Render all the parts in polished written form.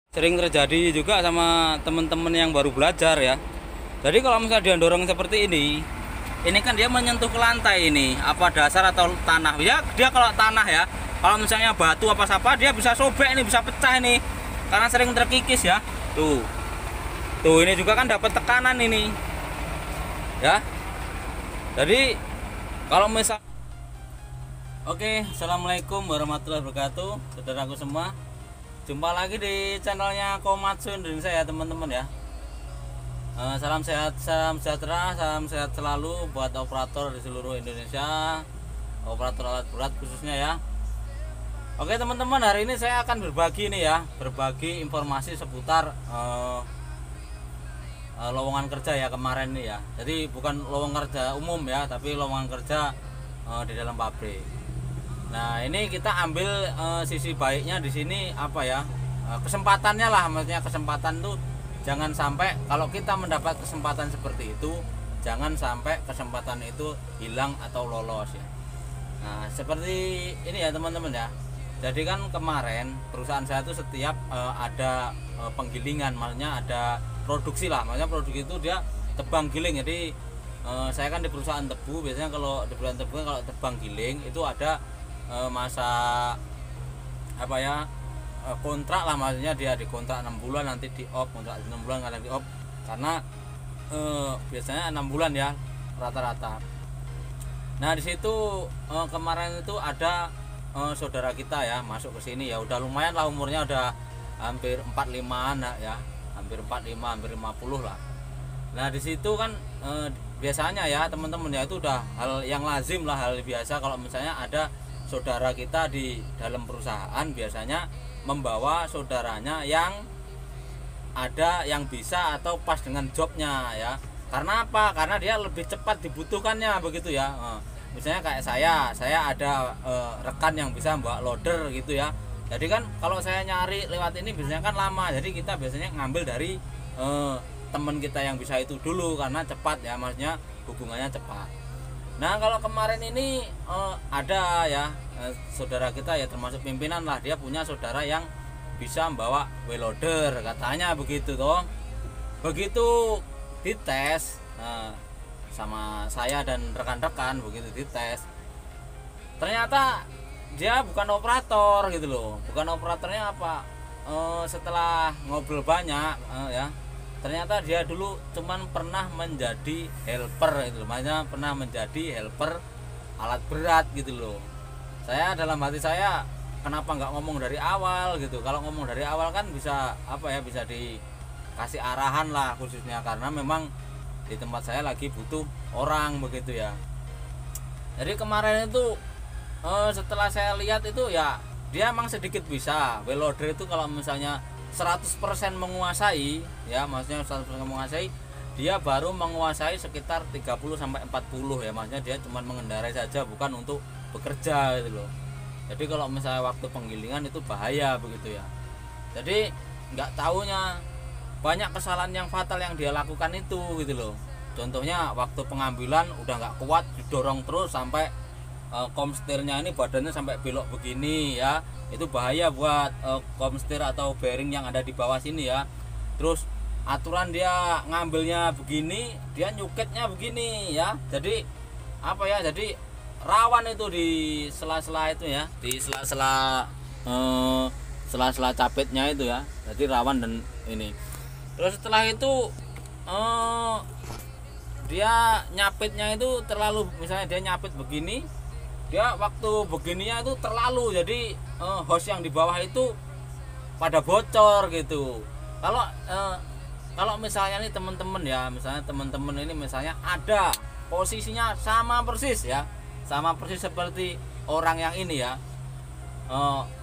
Sering terjadi juga sama teman-teman yang baru belajar ya. Jadi kalau misalnya dia dorong seperti ini kan dia menyentuh ke lantai ini, apa dasar atau tanah. Ya, dia kalau tanah ya, kalau misalnya batu apa dia bisa sobek ini, bisa pecah ini. Karena sering terkikis ya. Tuh. Tuh, ini juga kan dapat tekanan ini. Ya. Jadi kalau misal Oke, assalamualaikum warahmatullahi wabarakatuh, saudaraku semua. Jumpa lagi di channelnya Komatsu Indonesia ya teman-teman ya. Salam sehat, salam sejahtera, salam sehat selalu buat operator di seluruh Indonesia, operator alat berat khususnya ya. Oke teman-teman, hari ini saya akan berbagi nih ya, berbagi informasi seputar lowongan kerja ya kemarin nih ya. Jadi bukan lowongan kerja umum ya, tapi lowongan kerja di dalam pabrik. Nah ini kita ambil sisi baiknya di sini apa ya, kesempatannya lah, maksudnya kesempatan tuh jangan sampai kalau kita mendapat kesempatan seperti itu, jangan sampai kesempatan itu hilang atau lolos ya. Nah seperti ini ya teman-teman ya. Jadi kan kemarin perusahaan saya tuh setiap ada penggilingan, maksudnya ada produksi lah, maksudnya produksi itu dia tebang giling. Jadi saya kan di perusahaan tebu, biasanya kalau di perusahaan tebu kalau tebang giling itu ada masa apa ya, kontrak lah, maksudnya dia dikontrak 6 bulan nanti di off, kontrak 6 bulan kadang di off, karena biasanya 6 bulan ya rata-rata. Nah di situ kemarin itu ada saudara kita ya masuk ke sini ya, udah lumayan lah umurnya, udah hampir 45-an ya, hampir 45, hampir 50 lah. Nah di situ kan biasanya ya teman-teman ya, itu udah hal yang lazim lah, hal biasa kalau misalnya ada saudara kita di dalam perusahaan, biasanya membawa saudaranya yang ada yang bisa atau pas dengan jobnya ya. Karena apa? Karena dia lebih cepat dibutuhkannya begitu ya. Misalnya kayak saya ada rekan yang bisa bawa loader gitu ya. Jadi kan kalau saya nyari lewat ini biasanya kan lama, jadi kita biasanya ngambil dari teman kita yang bisa itu dulu karena cepat ya, maksudnya hubungannya cepat. Nah kalau kemarin ini ada ya saudara kita ya, termasuk pimpinan lah, dia punya saudara yang bisa membawa wheel loader katanya begitu toh. Begitu dites sama saya dan rekan-rekan, begitu dites ternyata dia bukan operator gitu loh. Bukan operatornya apa, setelah ngobrol banyak ya, ternyata dia dulu cuman pernah menjadi helper itu, makanya pernah menjadi helper alat berat gitu loh. Saya dalam hati saya, kenapa nggak ngomong dari awal gitu? Kalau ngomong dari awal kan bisa apa ya, bisa dikasih arahan lah, khususnya karena memang di tempat saya lagi butuh orang begitu ya. Jadi kemarin itu setelah saya lihat itu ya, dia emang sedikit bisa wheel loader itu. Kalau misalnya 100% menguasai ya, maksudnya 100% menguasai, dia baru menguasai sekitar 30 sampai 40 ya, maksudnya dia cuma mengendarai saja, bukan untuk bekerja gitu loh. Jadi kalau misalnya waktu penggilingan itu bahaya begitu ya. Jadi nggak taunya banyak kesalahan yang fatal yang dia lakukan itu gitu loh. Contohnya waktu pengambilan udah nggak kuat, didorong terus sampai komstirnya ini badannya sampai belok begini ya, itu bahaya buat komstir atau bearing yang ada di bawah sini ya. Terus aturan dia ngambilnya begini, dia nyuketnya begini ya, jadi apa ya, jadi rawan itu di sela-sela itu ya, di sela-sela capitnya itu ya, jadi rawan dan ini. Terus setelah itu dia nyapitnya itu terlalu, misalnya dia nyapit begini, dia waktu begininya itu terlalu, jadi hose yang di bawah itu pada bocor gitu. Kalau misalnya nih teman-teman ya, misalnya teman-teman ini misalnya ada posisinya sama persis ya, sama persis seperti orang yang ini ya,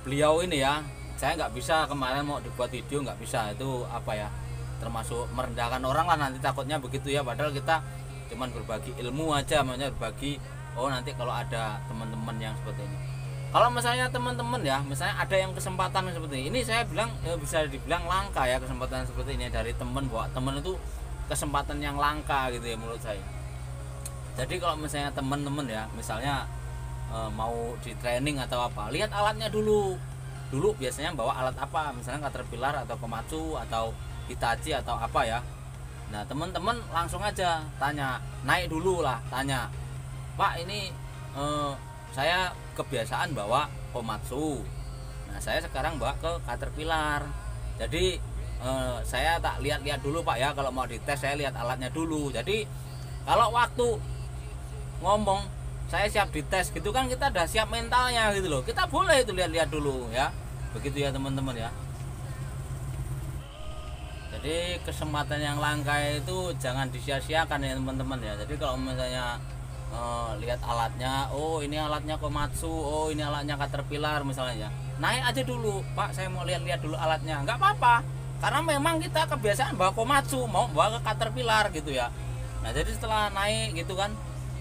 beliau ini ya, saya nggak bisa kemarin mau dibuat video, nggak bisa, itu apa ya, termasuk merendahkan orang lah nanti takutnya begitu ya. Padahal kita cuman berbagi ilmu aja, maksudnya berbagi, oh nanti kalau ada teman-teman yang seperti ini, kalau misalnya teman-teman ya, misalnya ada yang kesempatan seperti ini, saya bilang ya bisa dibilang langka ya kesempatan seperti ini dari teman, buat teman itu kesempatan yang langka gitu ya menurut saya. Jadi kalau misalnya teman-teman ya, misalnya mau di training atau apa, lihat alatnya dulu, dulu biasanya bawa alat apa, misalnya Caterpillar atau Komatsu atau Hitachi atau apa ya. Nah teman-teman langsung aja tanya, naik dulu lah, tanya, Pak ini saya kebiasaan bawa Komatsu, nah saya sekarang bawa ke Caterpillar, jadi saya tak lihat-lihat dulu Pak ya, kalau mau dites saya lihat alatnya dulu. Jadi kalau waktu ngomong saya siap dites gitu kan, kita udah siap mentalnya gitu loh, kita boleh itu lihat-lihat dulu ya, begitu ya teman-teman ya. Jadi kesempatan yang langka itu jangan disia-siakan ya teman-teman ya. Jadi kalau misalnya lihat alatnya, oh ini alatnya Komatsu, oh ini alatnya Caterpillar misalnya ya, naik aja dulu Pak, saya mau lihat-lihat dulu alatnya, nggak apa-apa, karena memang kita kebiasaan bawa Komatsu, mau bawa ke Caterpillar gitu ya. Nah jadi setelah naik gitu kan,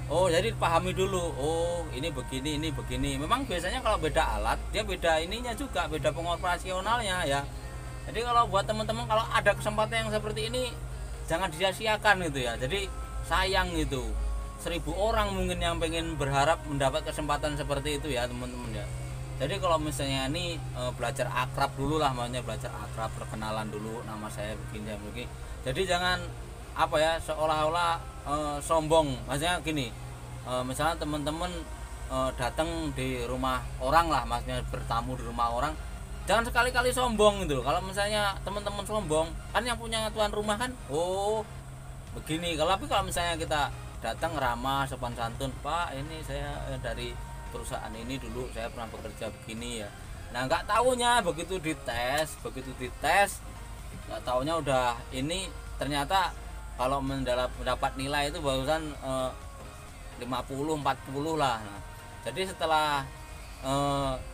oh jadi pahami dulu, oh ini begini. Memang biasanya kalau beda alat dia beda ininya juga, beda pengoperasionalnya ya. Jadi kalau buat teman-teman kalau ada kesempatan yang seperti ini jangan disia-siakan gitu ya. Jadi sayang gitu, 1000 orang mungkin yang pengen berharap mendapat kesempatan seperti itu ya teman-teman ya. Jadi kalau misalnya ini belajar akrab dulu lah, maunya belajar akrab, perkenalan dulu, nama saya begini. Jadi jangan apa ya, seolah-olah sombong. Maksudnya gini, misalnya teman-teman datang di rumah orang lah, maksudnya bertamu di rumah orang, jangan sekali-kali sombong gitu. Kalau misalnya teman-teman sombong, kan yang punya tuan rumah kan, oh begini. Tapi kalau misalnya kita datang ramah, sopan santun, Pak ini saya dari perusahaan ini dulu saya pernah bekerja begini ya. Nah nggak taunya begitu dites, nggak taunya udah ini ternyata kalau mendapat nilai itu barusan 50-40 lah. Nah, jadi setelah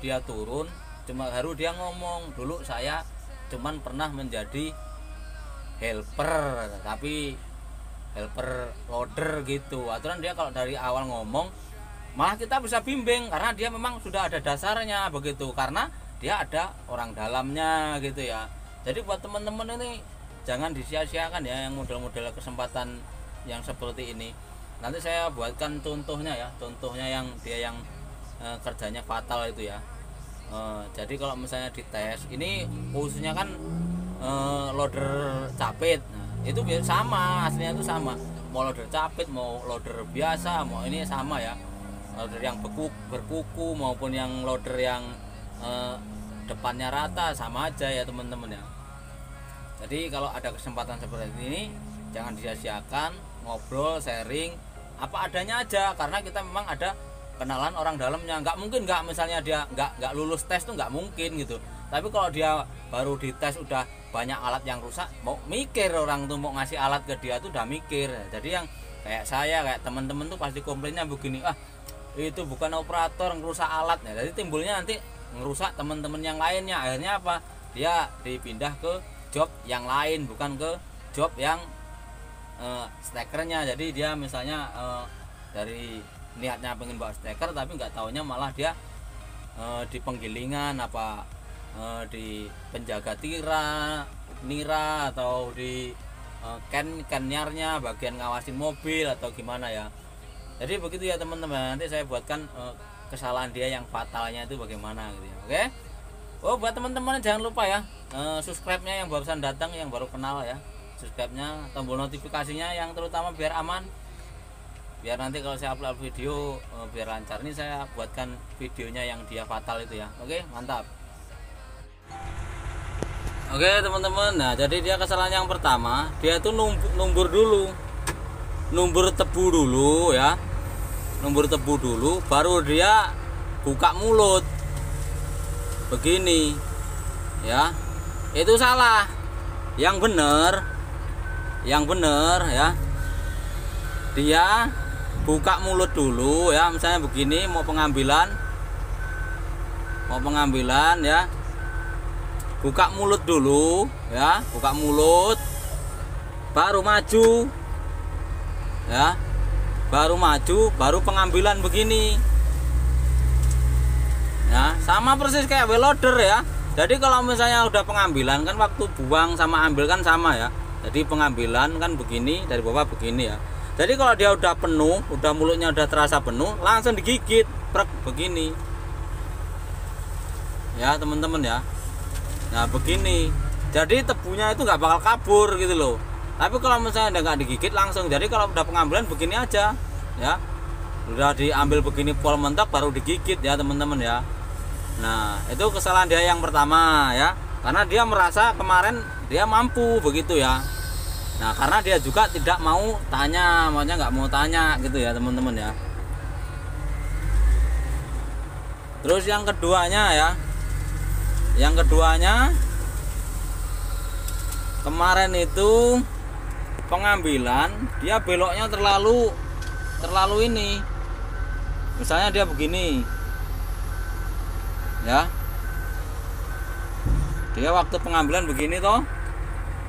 dia turun, cuma baru dia ngomong, dulu saya cuman pernah menjadi helper, tapi helper loader gitu. Aturan dia kalau dari awal ngomong malah kita bisa bimbing, karena dia memang sudah ada dasarnya begitu, karena dia ada orang dalamnya gitu ya. Jadi buat teman-teman ini jangan disia-siakan ya yang model-model kesempatan yang seperti ini. Nanti saya buatkan contohnya ya, contohnya yang dia yang kerjanya fatal itu ya. Jadi kalau misalnya dites ini khususnya kan loader capit, nah, itu sama, aslinya itu sama, mau loader capit mau loader biasa mau ini sama ya, loader yang berkuku maupun yang loader yang depannya rata sama aja ya teman-teman ya. Jadi kalau ada kesempatan seperti ini jangan disia-siakan, ngobrol, sharing apa adanya aja, karena kita memang ada kenalan orang dalamnya. Nggak mungkin nggak, misalnya dia nggak lulus tes tuh nggak mungkin gitu. Tapi kalau dia baru dites udah banyak alat yang rusak, mau mikir orang tuh mau ngasih alat ke dia tuh udah mikir. Jadi yang kayak saya, kayak teman-teman tuh pasti komplainnya begini, itu bukan operator ngerusak alatnya. Jadi timbulnya nanti ngerusak teman-teman yang lainnya. Akhirnya apa? Dia dipindah ke job yang lain, bukan ke job yang stekernya. Jadi dia misalnya dari niatnya pengen bawa steker, tapi nggak taunya malah dia di penggilingan apa di penjaga nira atau di kennyarnya bagian ngawasin mobil atau gimana ya. Jadi begitu ya teman-teman, nanti saya buatkan kesalahan dia yang fatalnya itu bagaimana gitu ya. Oke. Oh buat teman-teman jangan lupa ya subscribe-nya yang barusan datang, yang baru kenal ya, subscribe-nya, tombol notifikasinya yang terutama biar aman, biar nanti kalau saya upload video biar lancar. Ini saya buatkan videonya yang dia fatal itu ya. Oke mantap. Oke teman-teman, nah jadi dia kesalahan yang pertama, dia tuh numbur tebu dulu ya, numbur tebu dulu baru dia buka mulut begini ya. Itu salah. Yang bener ya, dia buka mulut dulu ya, misalnya begini mau pengambilan ya, buka mulut dulu ya, buka mulut baru maju ya, baru pengambilan begini ya, sama persis kayak wheel loader ya. Jadi kalau misalnya udah pengambilan kan waktu buang sama ambil kan sama ya. Jadi pengambilan kan begini, dari bawah begini ya. Jadi kalau dia udah penuh, udah mulutnya udah terasa penuh, langsung digigit, prek begini. ya teman-teman ya. Nah begini, jadi tebunya itu nggak bakal kabur gitu loh. Tapi kalau misalnya udah nggak digigit langsung, jadi kalau udah pengambilan begini aja ya, udah diambil begini pol mentok baru digigit ya teman-teman ya. Nah itu kesalahan dia yang pertama ya, karena dia merasa kemarin dia mampu begitu ya. Nah karena dia juga tidak mau tanya, maksudnya nggak mau tanya gitu ya teman-teman ya. Terus yang keduanya ya, kemarin itu pengambilan dia beloknya terlalu ini, misalnya dia begini ya, dia waktu pengambilan begini toh,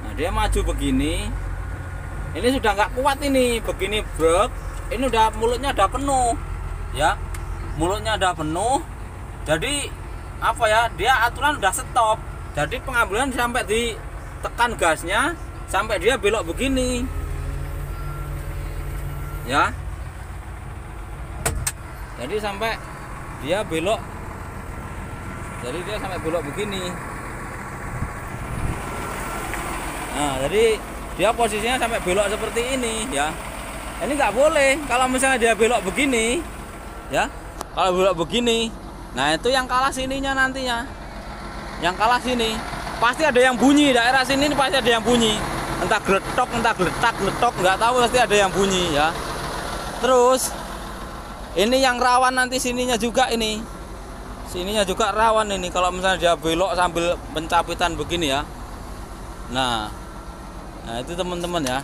nah dia maju begini, ini sudah nggak kuat ini, begini brek, ini udah mulutnya udah penuh ya, mulutnya udah penuh, jadi apa ya, dia aturan udah stop, jadi pengambilan sampai ditekan gasnya sampai dia belok begini ya, jadi sampai dia belok, begini. Nah jadi dia posisinya sampai belok seperti ini ya, ini nggak boleh. Kalau misalnya dia belok begini ya, kalau belok begini, nah itu yang kalah sininya nantinya, yang kalah sini pasti ada yang bunyi, daerah sini pasti ada yang bunyi, entah geletok, entah geletak, nggak tahu, pasti ada yang bunyi ya. Terus ini yang rawan nanti sininya juga, sininya juga rawan ini kalau misalnya dia belok sambil pencapitan begini ya. Nah itu teman-teman ya.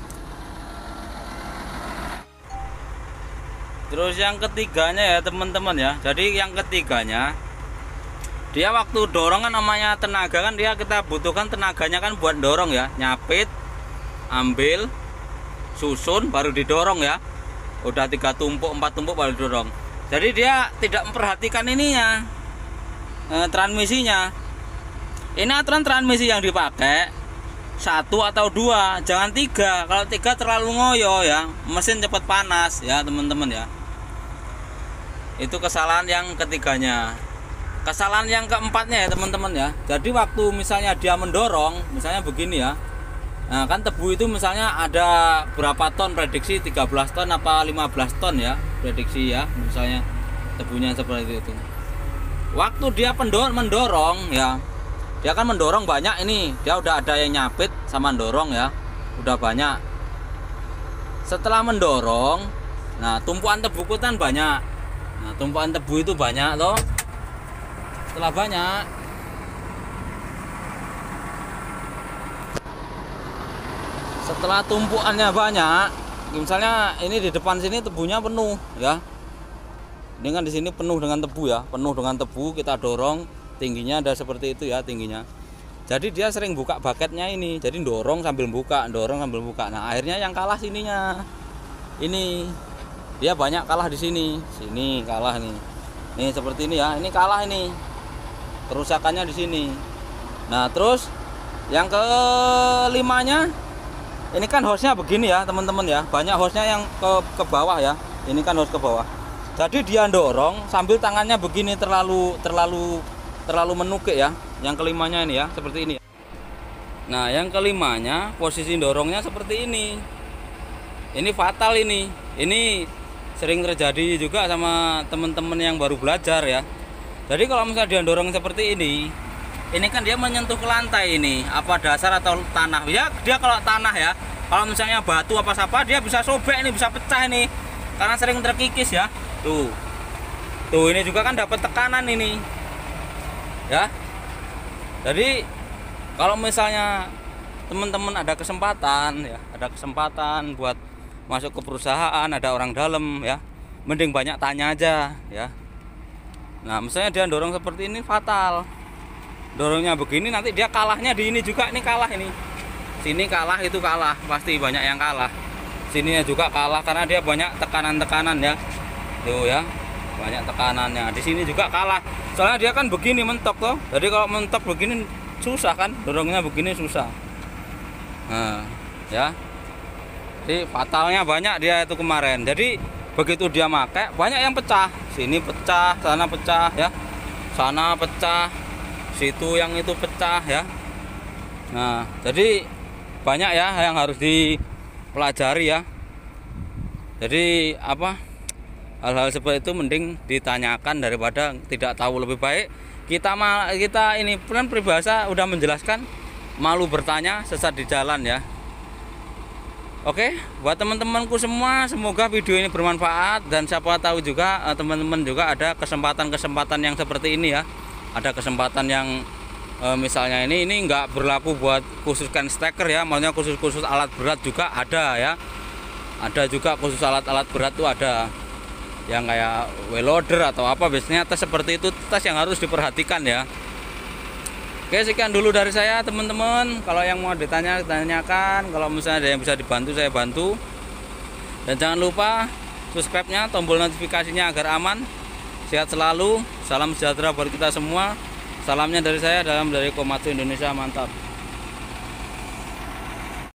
Terus yang ketiganya ya teman-teman ya, jadi yang ketiganya dia waktu dorong kan namanya tenaga kan, kita butuhkan tenaganya kan buat dorong ya, nyapit, ambil, susun, baru didorong ya. Udah 3 tumpuk 4 tumpuk baru didorong. Jadi dia tidak memperhatikan ininya, transmisinya. Ini aturan transmisi yang dipakai 1 atau 2, jangan 3. Kalau 3 terlalu ngoyo ya, mesin cepat panas ya teman-teman ya. Itu kesalahan yang ketiganya. Kesalahan yang keempatnya ya teman-teman ya, jadi waktu misalnya dia mendorong, misalnya begini ya, nah kan tebu itu misalnya ada berapa ton, prediksi 13 ton apa 15 ton ya prediksi ya, misalnya tebunya seperti itu. Waktu dia mendorong ya, dia kan mendorong banyak ini, dia udah ada yang nyapit sama mendorong ya, udah banyak. Setelah mendorong, nah tumpuan tebu kan banyak, nah tumpuan tebu itu banyak loh. Setelah banyak, setelah tumpuannya banyak, misalnya ini di depan sini tebunya penuh ya, ini kan di sini penuh dengan tebu ya, penuh dengan tebu, kita dorong tingginya ada seperti itu ya tingginya. Jadi dia sering buka baketnya ini, jadi dorong sambil buka, dorong sambil buka. Nah akhirnya yang kalah sininya, ini dia banyak kalah di sini, sini kalah nih seperti ini ya, ini kalah ini. Kerusakannya di sini. Nah terus yang kelimanya, ini kan hostnya begini ya teman-teman ya, banyak hostnya yang ke bawah ya, ini kan host ke bawah. Jadi dia dorong sambil tangannya begini, terlalu menukik ya. Yang kelimanya ini ya, seperti ini. Nah yang kelimanya posisi dorongnya seperti ini. Ini fatal ini sering terjadi juga sama teman-teman yang baru belajar ya. Jadi kalau misalnya dia dorong seperti ini kan dia menyentuh ke lantai ini, apa dasar atau tanah ya. Dia kalau tanah ya, kalau misalnya batu apa dia bisa sobek ini, bisa pecah ini, karena sering terkikis ya. Tuh ini juga kan dapat tekanan ini ya. Jadi kalau misalnya teman-teman ada kesempatan buat masuk ke perusahaan, ada orang dalam ya, mending banyak tanya aja ya. Nah misalnya dia dorong seperti ini fatal, dorongnya begini nanti dia kalahnya di ini juga, ini kalah ini, sini kalah, itu kalah, pasti banyak yang kalah, sininya juga kalah karena dia banyak tekanan ya. Tuh ya, banyak tekanannya, di sini juga kalah soalnya dia kan begini mentok toh. Jadi kalau mentok begini susah kan, dorongnya begini susah. Nah ya, jadi fatalnya banyak dia itu kemarin. Jadi begitu dia pakai banyak yang pecah, sini pecah, sana pecah ya, sana pecah. situ yang itu pecah ya. Nah, jadi banyak ya yang harus dipelajari ya. Jadi apa, hal-hal seperti itu mending ditanyakan daripada tidak tahu. Lebih baik kita ini kan peribahasa udah menjelaskan, malu bertanya sesat di jalan ya. Oke, buat teman-temanku semua, semoga video ini bermanfaat, dan siapa tahu juga teman-teman juga ada kesempatan-kesempatan yang seperti ini ya. Ada kesempatan yang misalnya ini nggak berlaku buat khusus can stacker ya, maksudnya khusus alat berat juga ada ya. Ada juga khusus alat-alat berat tuh ada yang kayak wheel loader atau apa, biasanya tes seperti itu, tes yang harus diperhatikan ya. Oke, sekian dulu dari saya teman-teman. Kalau yang mau ditanyakan, kalau misalnya ada yang bisa dibantu saya bantu. Dan jangan lupa subscribe-nya, tombol notifikasinya agar aman. Sehat selalu, salam sejahtera buat kita semua. Salamnya dari saya, dari Komatsu Indonesia, mantap.